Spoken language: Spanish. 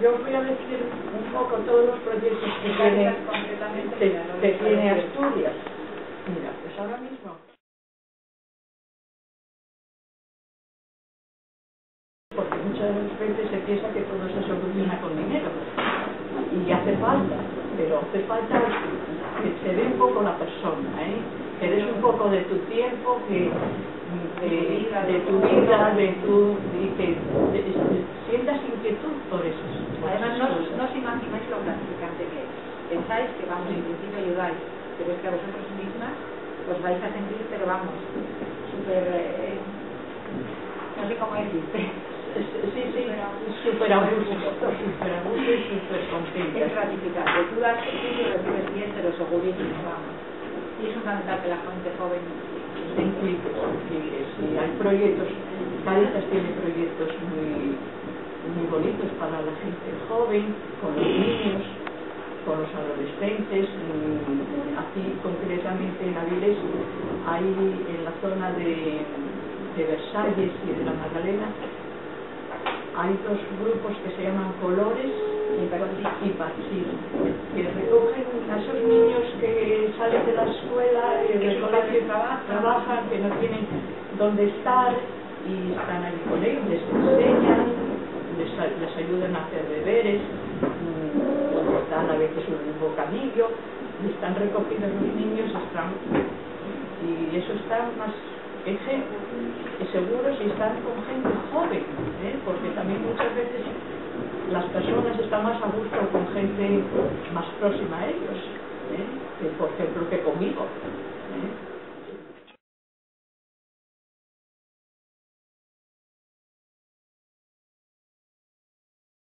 yo os voy a decir un poco todos los proyectos que tiene Asturias. Mira, pues ahora mismo, porque muchas veces se piensa que todo se soluciona con dinero, y hace falta, pero hace falta que se ve un poco la persona, que des un poco de tu tiempo, de tu vida, y que sientas inquietud por eso. Además, no os imagináis lo gratificante que es. Pensáis que vamos, en principio ayudáis, pero es que a vosotros mismas os vais a sentir, pero vamos, súper, no sé cómo decirte. Sí, súper a gusto y súper contenta. Es gratificante. Tú das y recibes bien, pero segurísimo, vamos. Y es fundamental que la gente joven se implique. Sí, hay proyectos, Cáritas tiene proyectos muy bonitos para la gente joven, con los niños, con los adolescentes. Aquí concretamente en Avilés hay en la zona de Versalles y de la Magdalena hay dos grupos que se llaman Colores y Parchís, que recogen a esos niños que salen de la escuela y del colegio, trabajan, que no tienen dónde estar, y están allí con ellos, les enseñan, les ayudan a hacer deberes, les dan a veces un bocadillo, y están recogidos los niños, y eso está más seguros y están con gente joven, porque también muchas veces las personas están más a gusto con gente más próxima a ellos, que por ejemplo que conmigo.